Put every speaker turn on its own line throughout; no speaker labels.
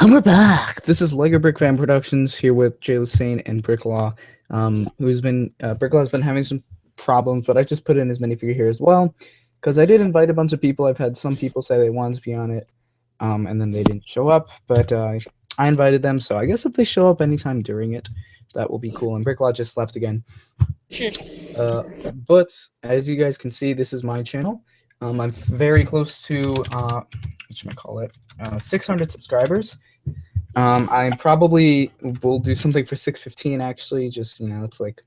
And we're back. This is LEGOBrickFan Productions here with Jay Lassane and Bricklaw, who's been Bricklaw's been having some problems, but I just put in his minifigure here as well because I did invite a bunch of people. I've had some people say they wanted to be on it, and then they didn't show up, but I invited them, so I guess if they show up anytime during it, that will be cool. And Bricklaw just left again. But as you guys can see, this is my channel. I'm very close to what should I call it? 600 subscribers. I probably will do something for 615 actually. Just it's like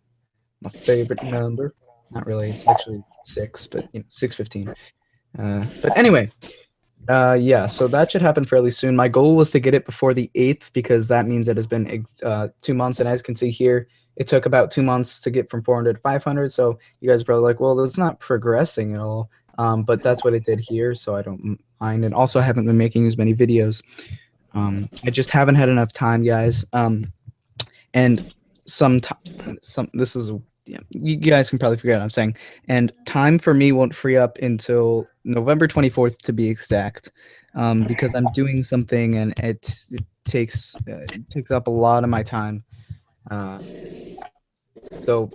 my favorite number. Not really. It's actually 6, but 615. But anyway, yeah. So that should happen fairly soon. My goal was to get it before the 8th because that means it has been 2 months, and as you can see here, it took about 2 months to get from 400 to 500. So you guys are probably like, well, that's not progressing at all. But that's what it did here, so I don't mind. And also, I haven't been making as many videos. I just haven't had enough time, guys. And this is you guys can probably figure out what I'm saying. And time for me won't free up until November 24th to be exact, because I'm doing something and it takes up a lot of my time. So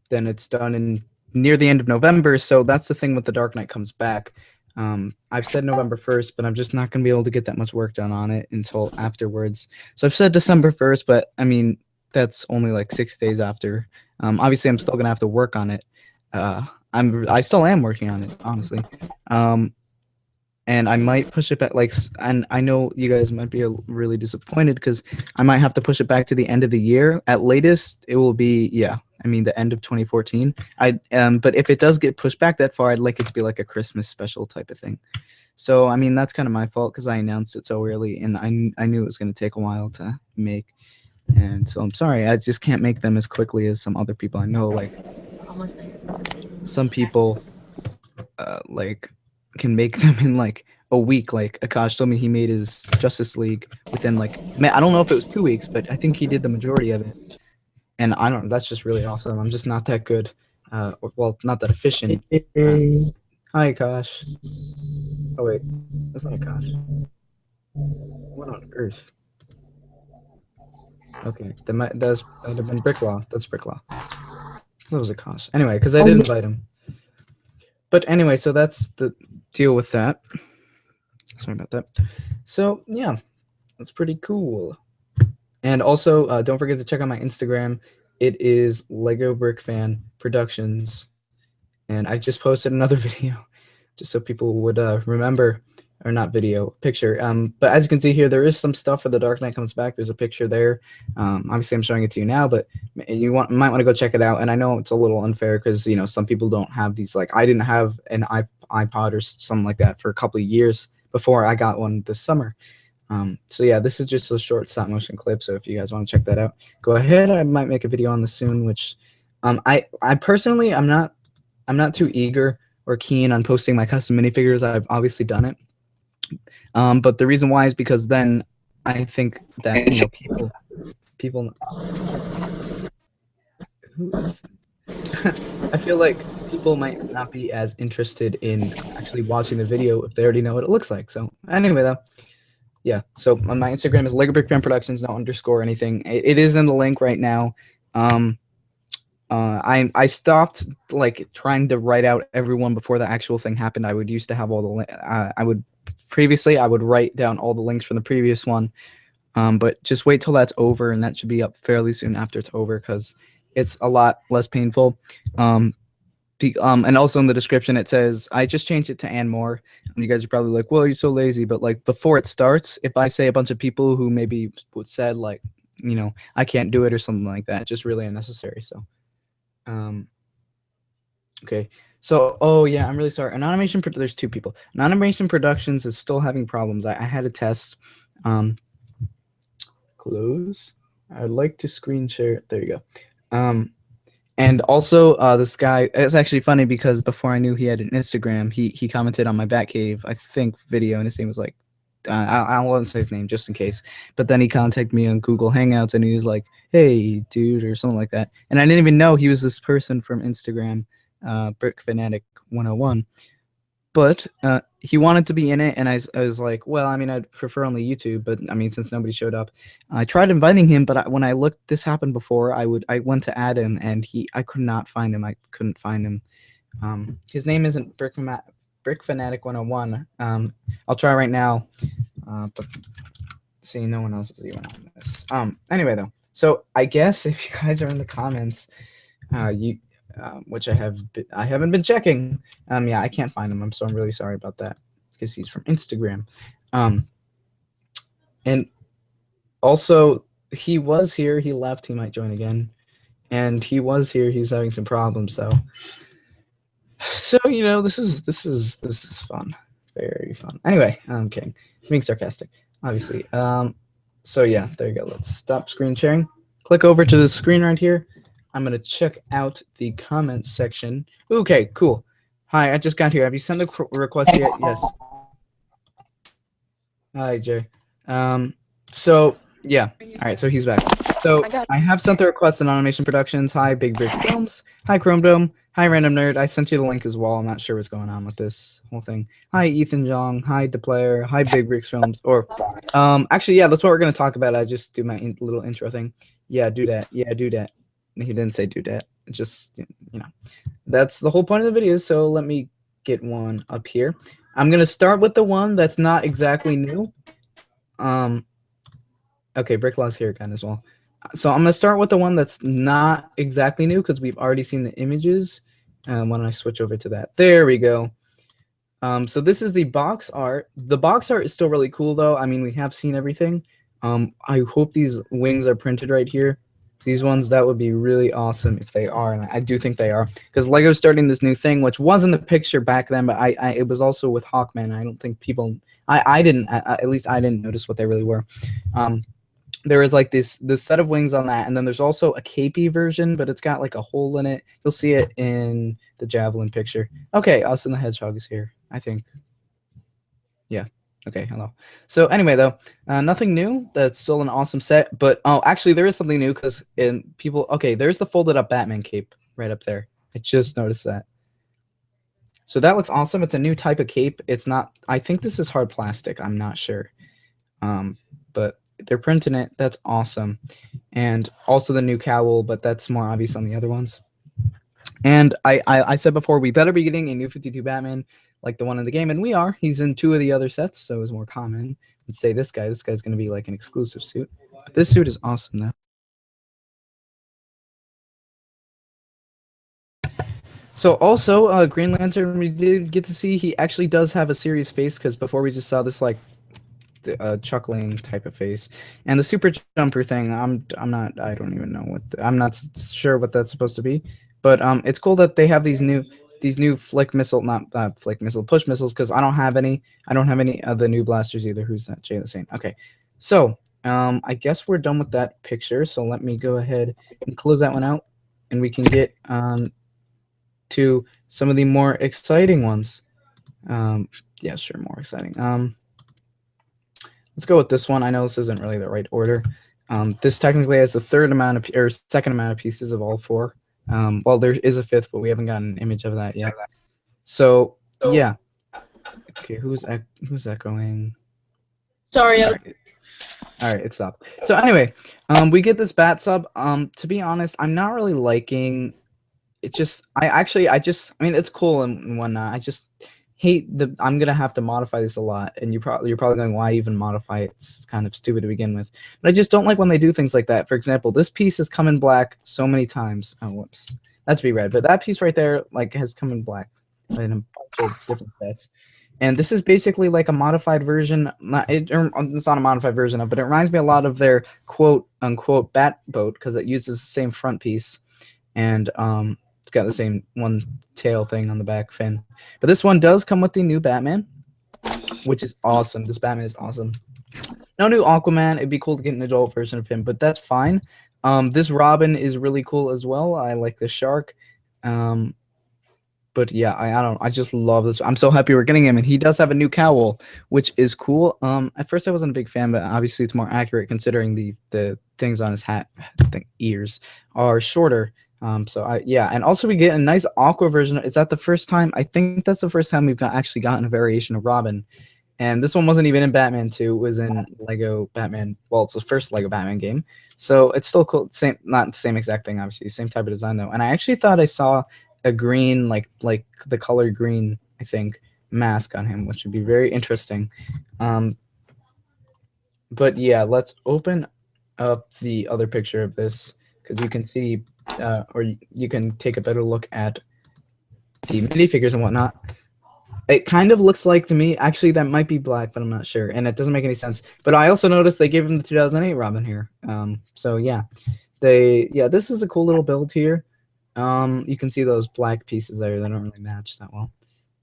then it's done in near the end of November, so that's the thing with The Dark Knight Comes Back. I've said November 1st, but I'm just not going to be able to get that much work done on it until afterwards. So I've said December 1st, but I mean, that's only like 6 days after. Obviously, I'm still going to have to work on it. I still am working on it, honestly. And I might push it back, and I know you guys might be really disappointed because I might have to push it back to the end of the year. At latest, it will be, the end of 2014. But if it does get pushed back that far, I'd like it to be like a Christmas special type of thing. So, I mean, that's kind of my fault because I announced it so early, and I knew it was going to take a while to make. And so I'm sorry, I just can't make them as quickly as some other people I know. Like,
Almost there.
some people, can make them in like a week. Like Akash told me he made his Justice League within I don't know if it was 2 weeks, but I think he did the majority of it. And I don't know, that's just really awesome. I'm just not that good. Well, not that efficient. Hi, Akash. Oh wait, that's not Akash. What on earth? Okay, that might have been Bricklaw. That's Bricklaw. That was Akash. Anyway, because I did invite him. But anyway, so that's the deal with that. Sorry about that. So yeah, that's pretty cool. And also, don't forget to check out my Instagram. It is LEGOBrickFan Productions, and I just posted another video, just so people would remember, or not video, picture. But as you can see here, there is some stuff for The Dark Knight Comes Back. There's a picture there. Obviously, I'm showing it to you now, but you might want to go check it out. And I know it's a little unfair because some people don't have these. Like, I didn't have an iPod or something like that for a couple of years before I got one this summer. So yeah, this is just a short stop motion clip. So if you guys want to check that out, go ahead. I might make a video on this soon. Which, I personally, I'm not too eager or keen on posting my custom minifigures. I've obviously done it. But the reason why is because then I think that people who is I feel like people might not be as interested in actually watching the video if they already know what it looks like. So anyway, though, yeah. So my Instagram is LEGOBrickFan Productions, no underscore anything. It is in the link right now. I stopped trying to write out everyone before the actual thing happened. I would used to have all the previously I would write down all the links from the previous one, but just wait till that's over, and that should be up fairly soon after it's over because it's a lot less painful. And also in the description it says I just changed it to and more, and you guys are probably like, well, you're so lazy, but before it starts, if I say a bunch of people who maybe said I can't do it or something like that, it's just really unnecessary. So okay, so oh yeah, I'm really sorry. There's 2 people. Animation Productions is still having problems. I had a test. Close. I'd like to screen share. There you go. And also, this guy, it's actually funny because before I knew he had an Instagram, he commented on my Batcave, I think, video, and his name was I won't say his name just in case. But then he contacted me on Google Hangouts, and he was like, hey, dude, or something like that. And I didn't even know he was this person from Instagram, Brick Fanatic 101. but he wanted to be in it, and I was like, well, I mean, I'd prefer only YouTube, but I mean, since nobody showed up, I tried inviting him, but when I looked, this happened before. I went to add him, and I could not find him. I couldn't find him. His name isn't BrickFanatic 101. I'll try right now, but see, no one else is even on this. Anyway, though, so I guess if you guys are in the comments, which I haven't been checking. Yeah, I can't find him. I'm really sorry about that, because he's from Instagram. And also he was here. He left. He might join again. And he was here. He's having some problems. So you know, this is fun, very fun. Anyway, I'm kidding. I'm being sarcastic, obviously. So yeah, there you go. Let's stop screen sharing. Click over to the screen right here. I'm going to check out the comments section. Okay, cool. Hi, I just got here. Have you sent the request yet? Yes. Hi, Jay. So, yeah. All right, so he's back. So, I have sent the request in Automation Productions. Hi, Big Brick Films. Hi, Chrome Dome. Hi, Random Nerd. I sent you the link as well. I'm not sure what's going on with this whole thing. Hi, Ethan Jong. Hi, DePlayer. Hi, Big Bricks Films. Or, actually, yeah, that's what we're going to talk about. I just do my little intro thing. Yeah, do that. Yeah, do that. He didn't say do that. Just, you know, that's the whole point of the video. So let me get one up here. I'm going to start with the one that's not exactly new. Okay, Bricklaw's here again as well. So I'm going to start with the one that's not exactly new, because we've already seen the images. Why don't I switch over to that? There we go. So this is the box art. The box art is still really cool, though. I mean, we have seen everything. I hope these wings are printed right here. These ones, that would be really awesome if they are, and I do think they are, because Lego's starting this new thing, which wasn't a picture back then, but it was also with Hawkman. I don't think people, I didn't, at least I didn't notice what they really were. There is like this set of wings on that, and then there's also a capey version, but it's got like a hole in it. You'll see it in the Javelin picture. Okay, Austin the Hedgehog is here, I think. Yeah. Okay, hello. So anyway, though, nothing new. That's still an awesome set. But oh, actually, there is something new, because okay, there's the folded up Batman cape right up there. I just noticed that. So that looks awesome. It's a new type of cape. It's not. I think this is hard plastic. I'm not sure. But they're printing it. That's awesome. And also the new cowl, but that's more obvious on the other ones. And I said before, we better be getting a new 52 Batman, like the one in the game, and we are. He's in 2 of the other sets, so it's more common. Let's say this guy's going to be like an exclusive suit. But this suit is awesome, though. So also, Green Lantern, we did get to see he actually does have a serious face, because before we just saw this like chuckling type of face. And the super jumper thing, I don't even know what I'm not sure what that's supposed to be. But it's cool that they have these new push missiles, because I don't have any of the new blasters either. Who's that? Jay the Saint. Okay, so I guess we're done with that picture. So let me go ahead and close that one out, and we can get to some of the more exciting ones. Yeah, sure, more exciting. Let's go with this one. I know this isn't really the right order. This technically has the second amount of pieces of all 4. Well, there is a 5th, but we haven't gotten an image of that yet. So yeah. Okay, who's echoing?
Sorry.
All right, it stopped. So anyway, we get this bat sub. To be honest, I'm not really liking it. I mean, it's cool and whatnot. I just hate I'm gonna have to modify this a lot, and you're probably going, why even modify it? It's kind of stupid to begin with. But I just don't like when they do things like that. For example, this piece has come in black so many times. Oh, whoops, that should be red. But that piece right there, like, has come in black in a bunch of different sets. And this is basically like a modified version. It's not a modified version of, but it reminds me a lot of their quote unquote bat boat, because it uses the same front piece, and it's got the same one tail thing on the back fin. But this one does come with the new Batman, which is awesome. This Batman is awesome. No new Aquaman. It'd be cool to get an adult version of him, but that's fine. This Robin is really cool as well. I like the shark. But yeah, I just love this. I'm so happy we're getting him, and he does have a new cowl, which is cool. At first I wasn't a big fan, but obviously it's more accurate considering the things on his hat, ears are shorter. Yeah, and also we get a nice Aqua version. Is that the first time? I think that's the first time we've actually gotten a variation of Robin. And this one wasn't even in Batman 2. It was in Lego Batman. Well, it's the first Lego Batman game. So it's still cool. Same, not the same exact thing, obviously. Same type of design, though. And I actually thought I saw a green, like the color green, I think, mask on him, which would be very interesting. But yeah, let's open up the other picture of this, because you can see, or you can take a better look at the minifigures and whatnot. It kind of looks like to me, actually, that might be black, but I'm not sure, and it doesn't make any sense. But I also noticed they gave him the 2008 Robin here. So yeah, this is a cool little build here. You can see those black pieces there that don't really match that well.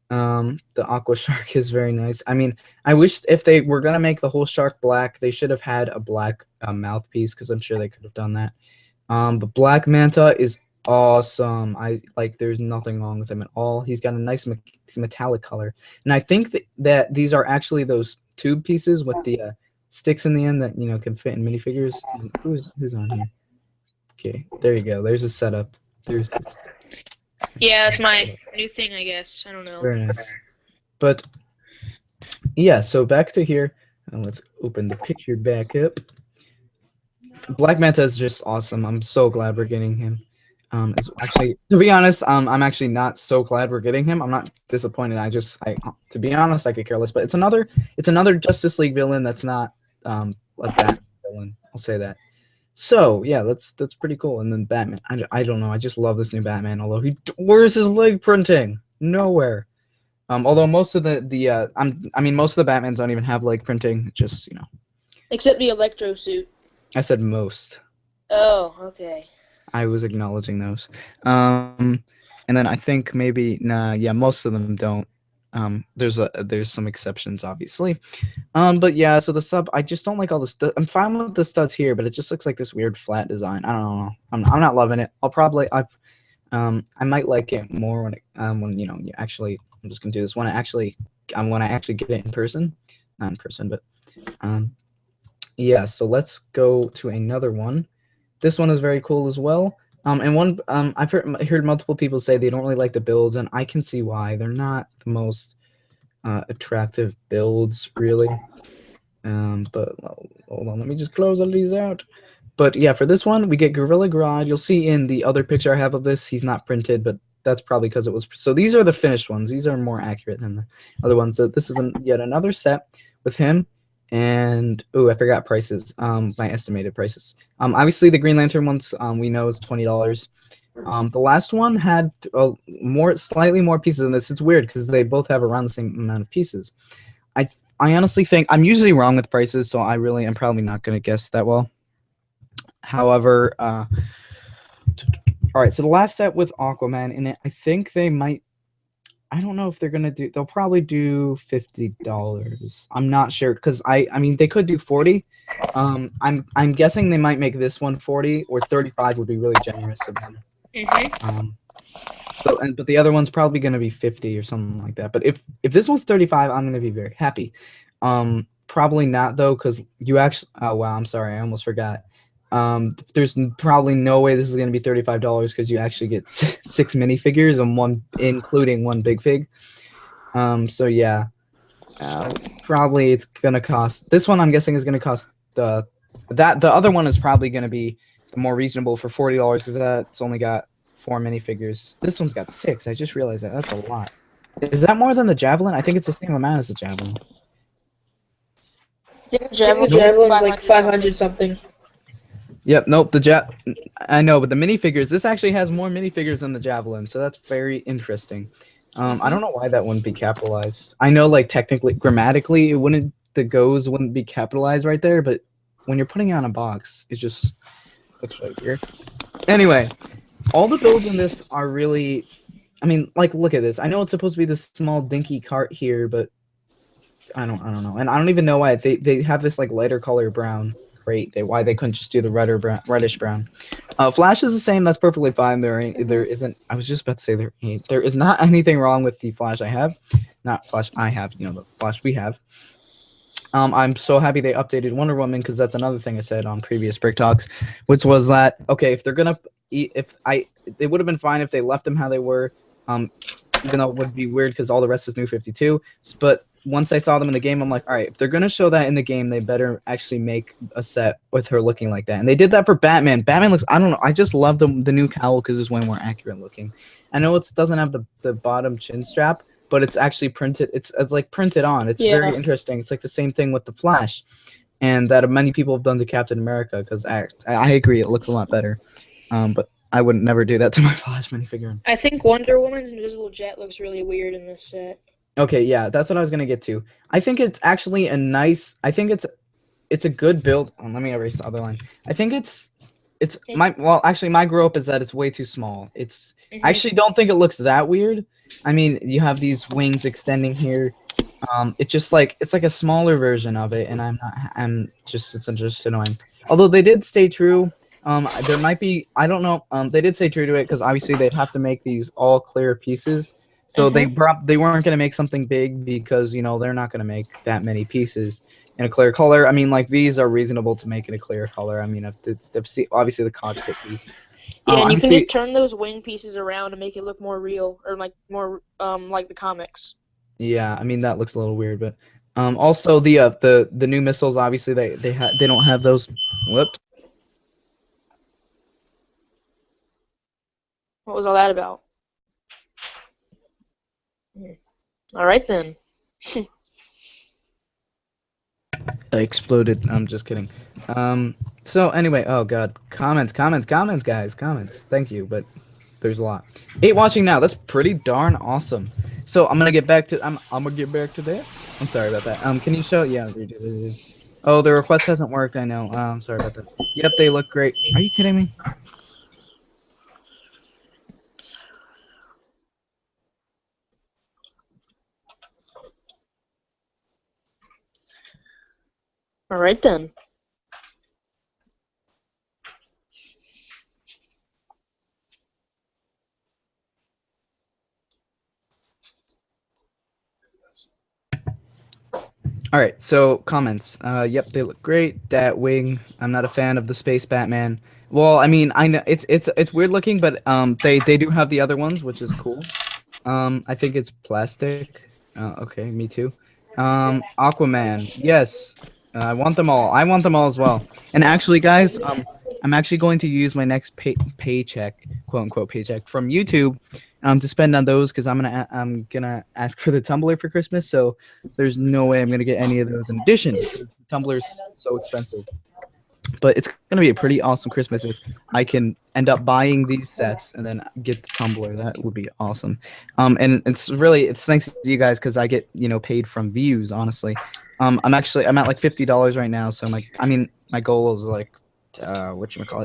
The Aqua Shark is very nice. I mean, I wish if they were gonna make the whole shark black, they should have had a black mouthpiece, because I'm sure they could have done that. But Black Manta is awesome. There's nothing wrong with him at all. He's got a nice metallic color, and I think that these are actually those tube pieces with the sticks in the end that can fit in minifigures. And who's on here? Okay, there you go. There's a setup.
Yeah, that's my new thing, I guess. I don't know.
Very nice. But yeah, so back to here, and let's open the picture back up. Black Manta is just awesome. I'm so glad we're getting him. It's actually, to be honest, I'm actually not so glad we're getting him. I'm not disappointed. To be honest, I could care less. But it's another Justice League villain that's not a Batman villain. I'll say that. So yeah, that's pretty cool. And then Batman. I don't know. I just love this new Batman. Although where's his leg printing? Nowhere. Although most of most of the Batmans don't even have leg printing. Just
Except the Electro suit.
I said most.
Oh, okay.
I was acknowledging those. And then I think maybe most of them don't. There's some exceptions, obviously. But yeah, so the sub, I just don't like all the I'm fine with the studs here, but it just looks like this weird flat design. I don't know. I'm not loving it. I might like it more when you actually. I'm just gonna do this when I actually get it in person, not in person, but yeah. So let's go to another one. This one is very cool as well. And one I've heard multiple people say they don't really like the builds, and I can see why. They're not the most attractive builds, really. But hold on, let me just close all these out. But yeah, for this one, we get Gorilla Grodd. You'll see in the other picture I have of this, he's not printed, but that's probably because it was. So these are the finished ones. These are more accurate than the other ones. So this is yet another set with him. And I forgot prices. My estimated prices. Obviously the Green Lantern ones we know is $20. The last one had slightly more pieces in this. It's weird because they both have around the same amount of pieces. I honestly think I'm usually wrong with prices, so I really am probably not going to guess that well. However, all right. So the last set with Aquaman in it, I think they might. I don't know if they're gonna do. They'll probably do $50. I'm not sure because I mean they could do 40. I'm guessing they might make this one 40 or 35 would be really generous of them. But the other one's probably gonna be 50 or something like that. But if this one's 35, I'm gonna be very happy. Probably not though, because you actually. Oh wow, I'm sorry, I almost forgot. There's probably no way this is going to be $35 because you actually get 6 minifigures and one, including one big fig. So yeah, probably it's going to cost. This one I'm guessing is going to cost the other one is probably going to be more reasonable for $40 because that's only got 4 minifigures. This one's got 6. I just realized that. That's a lot. Is that more than the Javelin? I think it's the same amount as the Javelin.
Javelin's like 500 something.
Yep, nope, I know, but the minifigures, this actually has more minifigures than the Javelin, so that's very interesting. I don't know why that wouldn't be capitalized. I know, like, technically, grammatically, the goes wouldn't be capitalized right there, but when you're putting it on a box, it just looks really weird. Anyway, all the builds in this are really, I mean, like, look at this. I know it's supposed to be this small dinky cart here, but I don't know. And I don't even know why they have this, like, lighter color brown. Great. Why they couldn't just do the reddish brown. Flash is the same. That's perfectly fine. There isn't. I was just about to say there is not anything wrong with the Flash I have. Not Flash I have. The Flash we have. I'm so happy they updated Wonder Woman because that's another thing I said on previous Brick Talks, which was that okay, if they're gonna it would have been fine if they left them how they were. Even though it would be weird because all the rest is New 52. But once I saw them in the game, I'm like, all right, if they're gonna show that in the game, they better actually make a set with her looking like that. And they did that for Batman. Batman looks, I don't know, I just love the new cowl because it's way more accurate looking. I know it doesn't have the bottom chin strap, but it's actually printed. It's like printed on. It's very interesting. It's like the same thing with the Flash, and that many people have done to Captain America. Because I agree, it looks a lot better. But I wouldn't never do that to my Flash minifigure.
I think Wonder Woman's invisible jet looks really weird in this set.
Okay, yeah, that's what I was gonna get to. I think it's actually a nice. I think it's a good build. Oh, let me erase the other line. I think it's my grow up is that it's way too small. I actually don't think it looks that weird. I mean, you have these wings extending here. It's just like it's like a smaller version of it, and it's just annoying. Although they did stay true. There might be, I don't know. They did stay true to it because obviously they'd have to make these all clear pieces. So they weren't gonna make something big because they're not gonna make that many pieces in a clear color. I mean, like these are reasonable to make in a clear color. I mean, obviously the cockpit piece.
Yeah, and you can just turn those wing pieces around and make it look more real or like more like the comics.
Yeah, I mean that looks a little weird, but also the new missiles obviously they don't have those. Whoops.
What was all that about? All right then.
I exploded. I'm just kidding. So anyway, oh god, comments, guys, comments. Thank you, but there's a lot. 8 watching now. That's pretty darn awesome. So I'm gonna get back to I'm gonna get back to that. I'm sorry about that. Can you show? Yeah. Oh, the request hasn't worked. I know. I'm sorry about that. Yep, they look great. Are you kidding me?
All right then.
All right, so comments. Yep, they look great. Dat wing. I'm not a fan of the space Batman. Well, I mean, I know it's weird looking, but they do have the other ones, which is cool. I think it's plastic. Okay, me too. Aquaman. Yes, I want them all. I want them all as well. And actually, guys, I'm actually going to use my next paycheck, quote unquote paycheck from YouTube, to spend on those because I'm gonna ask for the tumbler for Christmas. So there's no way I'm gonna get any of those in addition because the tumbler's so expensive. But it's gonna be a pretty awesome Christmas if I can end up buying these sets and then get the tumbler. That would be awesome. And it's thanks to you guys because I get paid from views. Honestly, I'm at like $50 right now. So my goal is like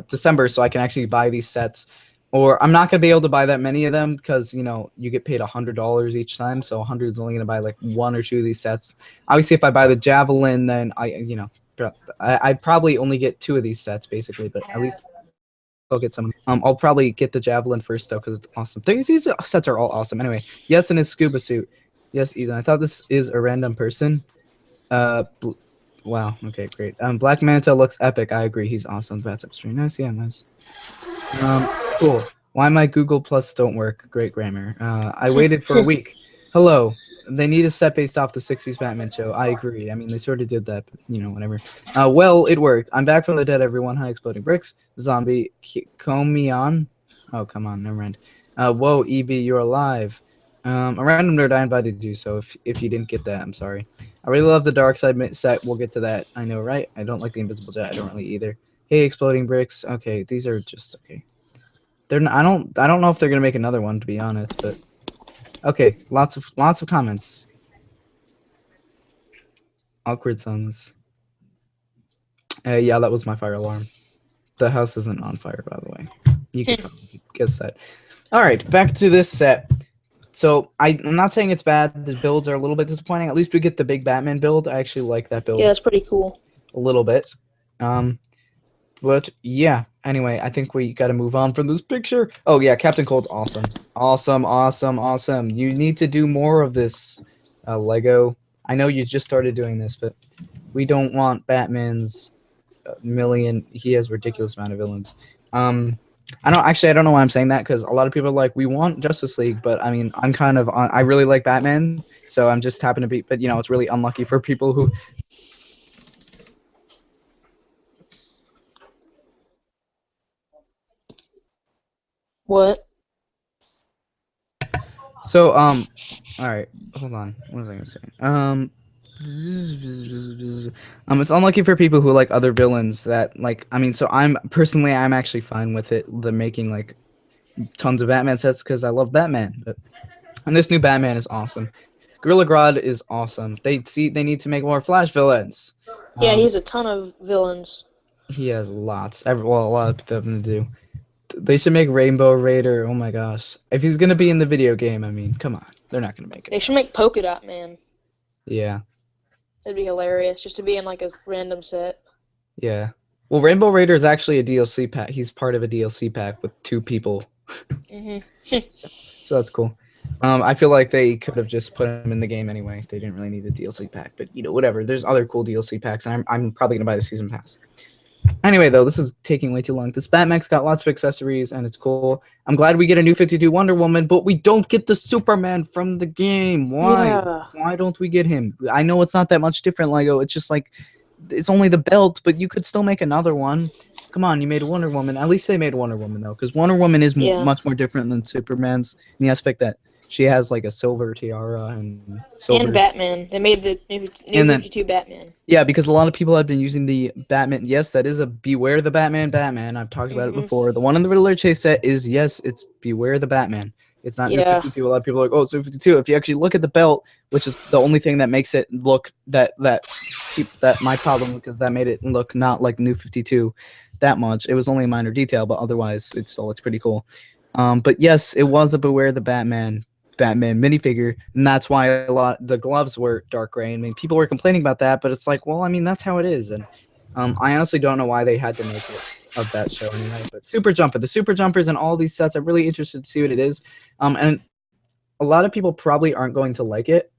December, so I can actually buy these sets. Or I'm not gonna be able to buy that many of them because you get paid $100 each time. So 100 is only gonna buy like 1 or 2 of these sets. Obviously, if I buy the Javelin, then I'd probably only get 2 of these sets basically, but at least I'll get some. I'll probably get the Javelin first though because it's awesome. These sets are all awesome. Anyway, yes, in his scuba suit. Yes, Ethan. I thought this is a random person. Wow. Okay, great. Black Manta looks epic. I agree. He's awesome. That's very nice. Yeah, nice. Cool. Why my Google Plus don't work? Great grammar. I waited for a week. Hello. They need a set based off the 60s Batman show. I agree. I mean, they sort of did that, but, whatever. Well, it worked. I'm back from the dead, everyone. Hi, Exploding Bricks. Zombie. Comion. Oh, come on. Never mind. Whoa, EB, you're alive. A random nerd, I invited you, so if you didn't get that, I'm sorry. I really love the Dark Side set. We'll get to that. I know, right? I don't like the Invisible Jet. I don't really either. Hey, Exploding Bricks. Okay, these are just okay. They're not, I don't know if they're gonna make another one, to be honest, but okay. Lots of comments. Awkward songs. Yeah, that was my fire alarm. The house isn't on fire, by the way. You can probably guess that. All right, back to this set. So I'm not saying it's bad. The builds are a little bit disappointing. At least we get the big Batman build. I actually like that build.
Yeah, it's pretty cool.
A little bit. But yeah. Anyway, I think we got to move on from this picture. Oh yeah, Captain Cold, awesome, awesome, awesome, awesome. You need to do more of this, Lego. I know you just started doing this, but we don't want Batman's million. He has ridiculous amount of villains. I don't know why I'm saying that, because a lot of people are like, we want Justice League, but I mean, I'm kind of on, I really like Batman, so I'm just happen to be, but it's really unlucky for people who.
What?
So all right, hold on. What was I gonna say? It's unlucky for people who like other villains that like. I mean, so I'm actually fine with it. The making like tons of Batman sets because I love Batman. And this new Batman is awesome. Gorilla Grodd is awesome. They need to make more Flash villains.
Yeah, he has a ton of villains.
He has lots. A lot of them to do. They should make Rainbow Raider. Oh my gosh. If he's going to be in the video game, I mean, come on. They're not going to make it.
They should make Polka Dot Man.
Yeah.
That'd be hilarious, just to be in like a random set.
Yeah. Well, Rainbow Raider is actually a DLC pack. He's part of a DLC pack with 2 people. so that's cool. I feel like they could have just put him in the game anyway. They didn't really need a DLC pack, but whatever. There's other cool DLC packs, and I'm probably gonna buy the season pass. Anyway, though, this is taking way too long. This Batmech's got lots of accessories, and it's cool. I'm glad we get a new 52 Wonder Woman, but we don't get the Superman from the game. Why?
Yeah.
Why don't we get him? I know it's not that much different, Lego. It's just like, it's only the belt, but you could still make another one. Come on, you made a Wonder Woman. At least they made Wonder Woman, though, because Wonder Woman is much more different than Superman's in the aspect that she has like a silver tiara and silver.
And Batman. They made the new 52 Batman.
Yeah, because a lot of people have been using the Batman. Yes, that is a Beware the Batman. I've talked about it before. The one in the Riddler chase set is, yes, it's Beware the Batman. It's not New 52. A lot of people are like, oh, it's New 52. If you actually look at the belt, which is the only thing that makes it look that my problem, because that made it look not like New 52 that much. It was only a minor detail, but otherwise it still looks pretty cool. But yes, it was a Beware the Batman minifigure, and that's why the gloves were dark gray. I mean, people were complaining about that, but it's like, well, I mean, that's how it is. And I honestly don't know why they had to make it of that show anyway. But the Super Jumpers and all these sets, I'm really interested to see what it is. And a lot of people probably aren't going to like it.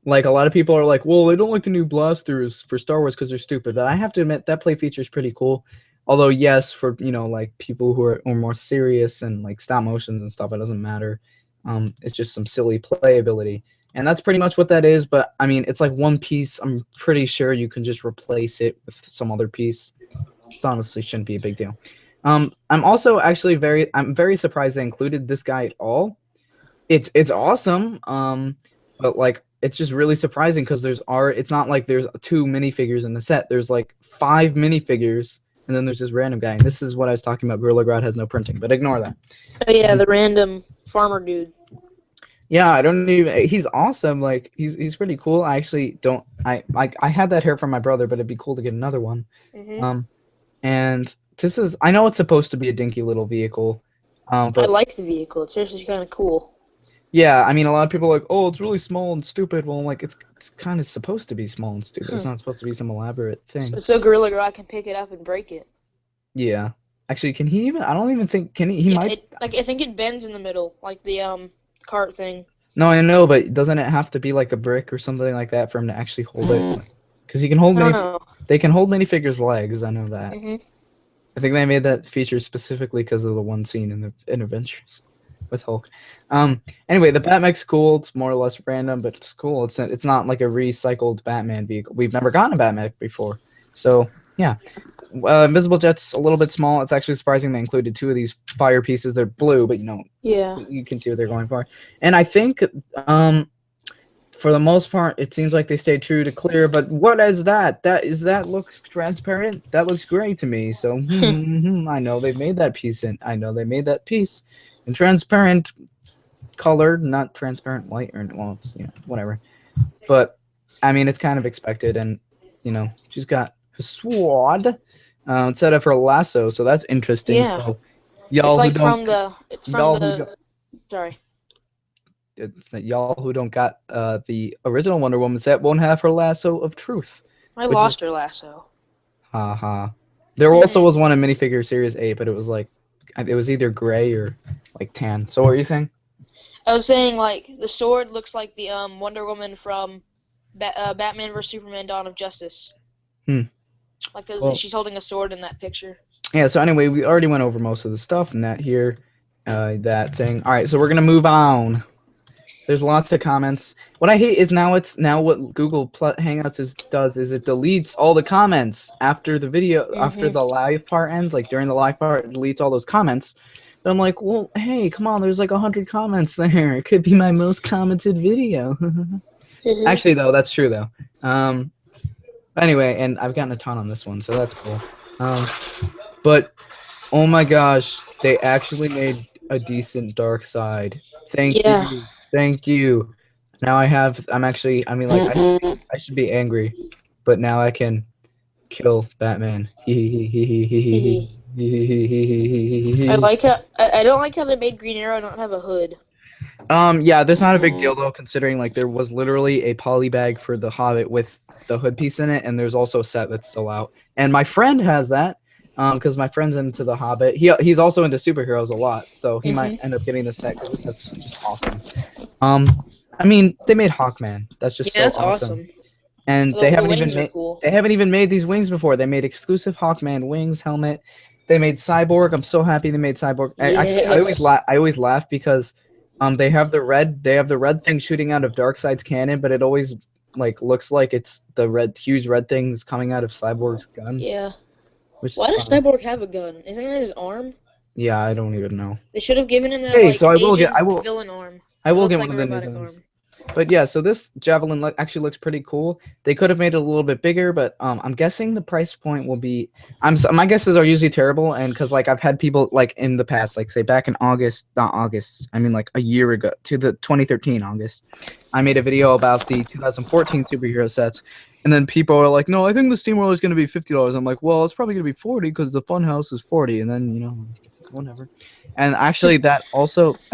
Like, a lot of people are like, well, they don't like the new blasters for Star Wars because they're stupid. But I have to admit, that play feature is pretty cool. Although, yes, for, like people who are more serious and like stop motions and stuff, it doesn't matter. It's just some silly playability. And that's pretty much what that is. But, I mean, it's like one piece. I'm pretty sure you can just replace it with some other piece. It honestly shouldn't be a big deal. I'm also actually very surprised they included this guy at all. It's awesome. But, like, it's just really surprising because it's not like there's 2 minifigures in the set. There's, like, 5 minifigures. And then there's this random guy. And this is what I was talking about. Gorilla Grodd has no printing, but ignore that.
Oh, yeah, the random farmer dude.
Yeah, I don't even. He's awesome. Like, he's pretty cool. I actually don't. I had that hair from my brother, but it'd be cool to get another one. And this is. I know it's supposed to be a dinky little vehicle. But
I like the vehicle. It's seriously kind of cool.
Yeah, I mean, a lot of people are like, oh, it's really small and stupid. Well, like, it's kind of supposed to be small and stupid. It's not supposed to be some elaborate thing.
So Gorilla Grodd can pick it up and break it.
Yeah. Actually, can he even? I don't even think, can he? He might.
I think it bends in the middle, like the cart thing.
No, I know, but doesn't it have to be like a brick or something like that for him to actually hold it? Because he can hold they can hold minifigures' legs. I know that. I think they made that feature specifically because of the one scene in Adventures with Hulk. Anyway, the Batmech's cool. It's more or less random, but it's cool. It's not like a recycled Batman vehicle. We've never gotten a Batmech before, so yeah. Invisible Jet's a little bit small. It's actually surprising they included 2 of these fire pieces. They're blue, but you can see what they're going for. And I think for the most part, it seems like they stayed true to clear. But what is that? That looks transparent. That looks gray to me. So I know they made that piece in transparent colored, not transparent white, or well, it's, whatever. But I mean, it's kind of expected, and she's got a sword set up for a lasso, so that's interesting.
Yeah.
So y'all y'all who don't got the original Wonder Woman set won't have her lasso of truth.
I lost her lasso.
Haha. There also was one in minifigure series 8, but it was like it was either gray or like tan. So what were you saying?
I was saying, like, the sword looks like the Wonder Woman from Batman vs Superman: Dawn of Justice. Like, she's holding a sword in that picture.
yeah. So anyway, we already went over most of the stuff and that here, that thing. All right, so we're gonna move on. There's lots of comments. What I hate is now what Google Hangouts does is it deletes all the comments after the video, after the live part ends. Like during the live part, it deletes all those comments. But I'm like, well, hey, come on, there's like 100 comments there. It could be my most commented video. Actually, though, that's true though. Anyway, and I've gotten a ton on this one, so that's cool. But oh my gosh, they actually made a decent dark side. Thank you. Thank you. Now I'm actually, I mean, like, I should be angry, but now I can kill Batman.
I like how, I don't like how they made Green Arrow not have a hood.
Yeah, that's not a big deal, though, considering, like, there was literally a poly bag for the Hobbit with the hood piece in it, and there's also a set that's still out. And my friend has that, because my friend's into the Hobbit. He's also into superheroes a lot, so he might end up getting the set, because that's just awesome. I mean, they made Hawkman. That's just so awesome. And they haven't even made these wings before. They made exclusive Hawkman wings, helmet. They made Cyborg. I'm so happy they made Cyborg. Actually, I always laugh because they have the red thing shooting out of Darkseid's cannon, but it always looks like it's the huge red things coming out of Cyborg's gun.
Yeah. Why does Cyborg have a gun? Isn't it his arm?
Yeah, I don't even know.
They should have given him that villain arm.
I will get one of the new guns. But yeah, so this javelin actually looks pretty cool. They could have made it a little bit bigger, but I'm guessing the price point will be. My guesses are usually terrible, and because I've had people in the past, say back in August, not August, I mean a year ago, to the 2013 August, I made a video about the 2014 superhero sets, and then people are like, "No, I think the Steamroller is going to be $50." I'm like, "Well, it's probably going to be $40 because the Funhouse is $40," and then whatever. And actually, I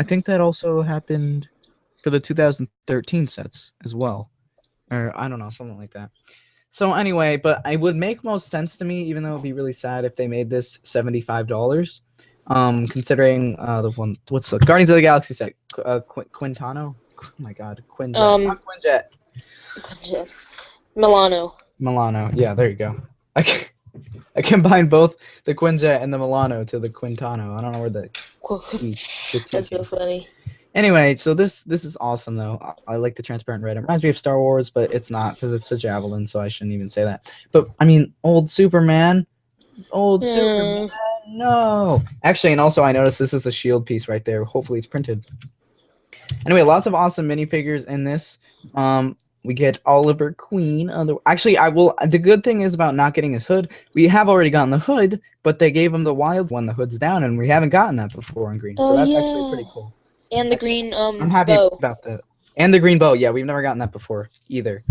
think that also happened for the 2013 sets as well, or I don't know, something like that. So anyway, but it would make most sense to me, even though it'd be really sad if they made this $75. Considering the one, what's the Guardians of the Galaxy set? Quintano? Oh my God, Quinjet. Not Quinjet.
Quinjet. Milano.
Yeah, there you go. I combined both the Quinjet and the Milano to the Quintano. I don't know where the T.
That's so funny.
Anyway, so this is awesome though. I like the transparent red. It reminds me of Star Wars, but it's not because it's a javelin, so I shouldn't even say that. But I mean, old Superman. Superman. No. Actually, and also I noticed this is a shield piece right there. Hopefully it's printed. Anyway, lots of awesome minifigures in this. We get Oliver Queen. Actually, the good thing is about not getting his hood. We have already gotten the hood, but they gave him the wild when the hood's down, and we haven't gotten that before in green. So that's actually pretty cool.
And the green
I'm happy about that. And the green bow. Yeah, we've never gotten that before either.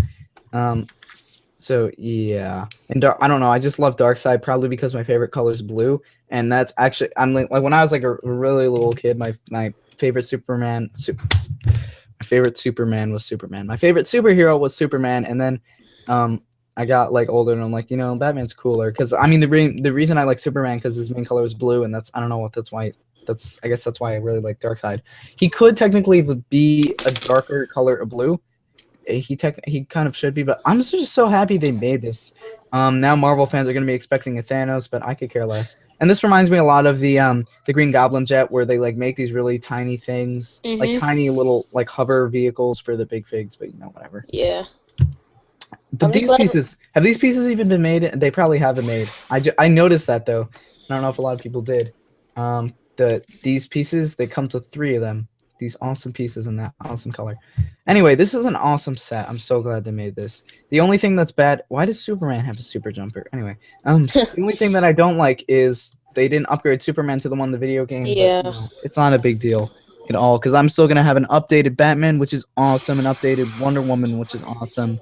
So yeah. And I don't know. I just love Darkseid probably because my favorite color is blue, and that's actually like when I was a really little kid, my favorite Superman. My favorite Superman was Superman. My favorite superhero was Superman, and then I got older, and I'm like, Batman's cooler because I mean the reason I like Superman because his main color is blue, and that's I don't know what that's why. I guess that's why I really like Darkseid. He could technically be a darker color of blue. He kind of should be, but I'm just so happy they made this. Now Marvel fans are going to be expecting a Thanos, but I could care less. And this reminds me a lot of the Green Goblin jet, where they make these really tiny things, tiny little hover vehicles for the big figs, but whatever.
Yeah.
But have these pieces even been made? They probably haven't made. I noticed that though. I don't know if a lot of people did. These pieces, they come to 3 of them. These awesome pieces in that awesome color. Anyway, this is an awesome set. I'm so glad they made this. The only thing that's bad, why does Superman have a super jumper? Anyway, the only thing that I don't like is they didn't upgrade Superman to the one in the video game.
Yeah.
But, it's not a big deal at all because I'm still going to have an updated Batman, which is awesome, an updated Wonder Woman, which is awesome.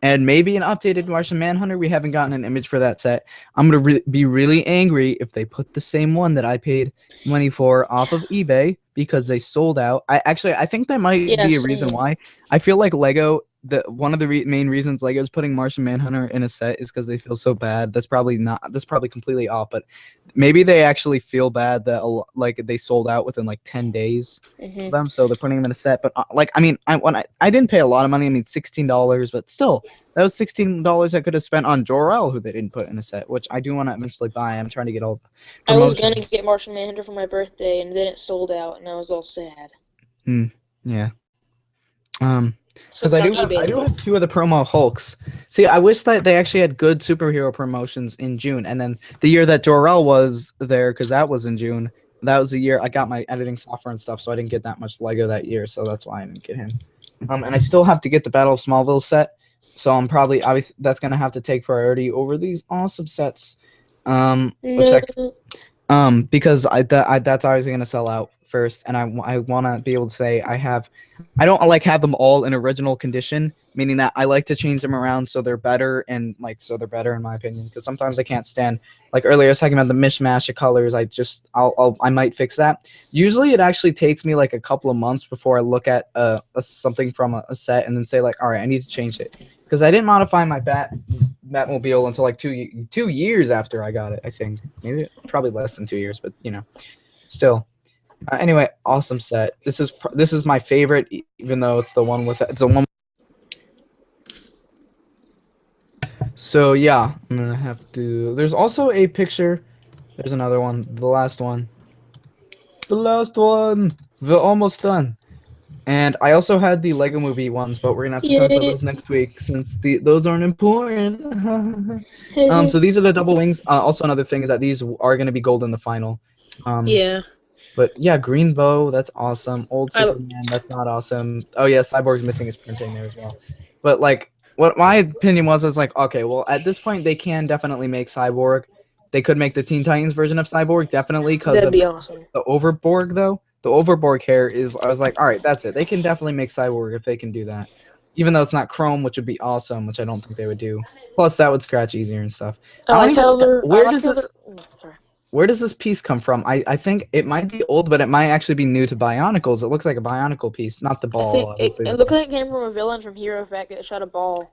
And maybe an updated Martian Manhunter. We haven't gotten an image for that set. I'm going to be really angry if they put the same one that I paid money for off of eBay because they sold out. I think that might be a reason why. I feel like Lego one of the main reasons Lego's putting Martian Manhunter in a set is because they feel so bad. That's probably completely off, but maybe they actually feel bad that like they sold out within like 10 days of them, so they're putting them in a set. But like, I mean, I didn't pay a lot of money. I mean, $16, but still, that was $16 I could have spent on Jor-El, who they didn't put in a set, which I do want to eventually buy. I'm trying to get all the promotions.
I was gonna get Martian Manhunter for my birthday, and then it sold out, and I was all sad.
Yeah. Because I do have 2 of the promo Hulks. See, I wish that they actually had good superhero promotions in June, and then the year that Jor-El was there, because that was in June. That was the year I got my editing software and stuff, so I didn't get that much Lego that year, so that's why I didn't get him. And I still have to get the Battle of Smallville set, so I'm probably obviously that's gonna have to take priority over these awesome sets. Because that's obviously gonna sell out first, and I want to be able to say I don't like have them all in original condition, meaning that I like to change them around so they're better in my opinion, because sometimes I can't stand, like earlier I was talking about the mishmash of colors. I might fix that. Usually it actually takes me like a couple of months before I look at something from a set and then say like, all right, I need to change it, because I didn't modify my Batmobile until like 2 years after I got it. I think probably less than 2 years, but you know, still. Anyway, awesome set. This is my favorite, even though it's the one. So yeah, I'm gonna have to. There's also a picture. There's another one. The last one. We're almost done. And I also had the Lego Movie ones, but we're gonna have to talk about those next week since those aren't important. So these are the double wings. Also, another thing is that these are gonna be gold in the final.
Yeah.
But yeah, Green Bow, that's awesome. Old Superman, that's not awesome. Oh yeah, Cyborg's missing his printing there as well. But like, what my opinion was like, okay, well at this point they can definitely make Cyborg. They could make the Teen Titans version of Cyborg, definitely, because
that'd be awesome.
The Overborg though. The Overborg hair is. I was like, all right, that's it. They can definitely make Cyborg if they can do that. Even though it's not chrome, which would be awesome, which I don't think they would do. Plus, that would scratch easier and stuff. Where does this piece come from? I think it might be old, but it might actually be new to Bionicles. It looks like a Bionicle piece, not the ball.
It looked like it came from a villain from Hero Fact that shot a ball.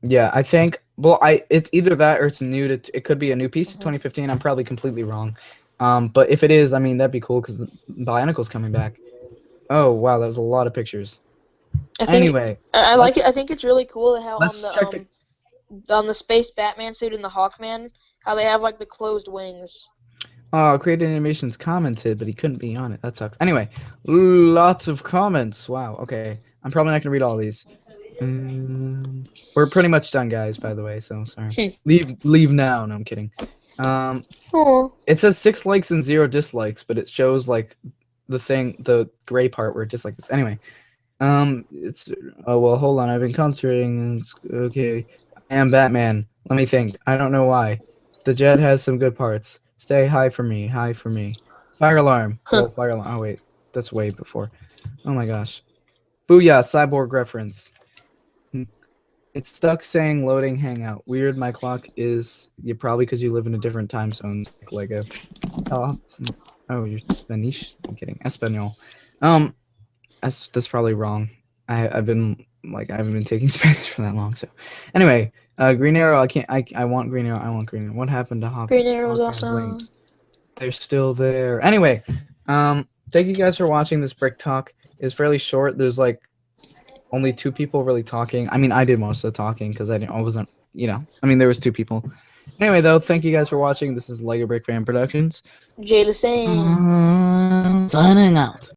Yeah, I think. Well, it's either that or it's new to. It could be a new piece, 2015. I'm probably completely wrong. But if it is, I mean that'd be cool because Bionicle's coming back. Oh wow, that was a lot of pictures. Anyway,
I like it. I think it's really cool how on the Space Batman suit and the Hawkman, how they have like the closed wings.
Oh, Creative Animations commented, but he couldn't be on it. That sucks. Anyway, lots of comments. Wow. Okay, I'm probably not gonna read all these. We're pretty much done, guys. By the way, so sorry. Leave now. No, I'm kidding. It says 6 likes and 0 dislikes, but it shows like the gray part where dislikes is. Anyway, oh well, hold on. I've been concentrating. Okay, I am Batman. Let me think. I don't know why. The jet has some good parts. Stay high for me. High for me. Fire alarm. Oh, fire alarm. Oh wait, that's way before. Oh my gosh. Booyah! Cyborg reference. It's stuck saying loading hangout. Weird, my clock is. Yeah, probably because you live in a different time zone, like Lego. Oh, you're Spanish? I'm kidding. Espanol. That's probably wrong. I haven't been taking Spanish for that long. So, anyway, Green Arrow. I want Green Arrow. I want Green Arrow. What happened to
Green Arrow's awesome.
Wings? They're still there. Anyway, thank you guys for watching this Brick Talk. It's fairly short. There's like only 2 people really talking. I mean, I did most of the talking because I wasn't, you know. I mean, there was 2 people. Anyway, though, thank you guys for watching. This is LEGOBrickFan Productions.
Jada Sane.
Signing out.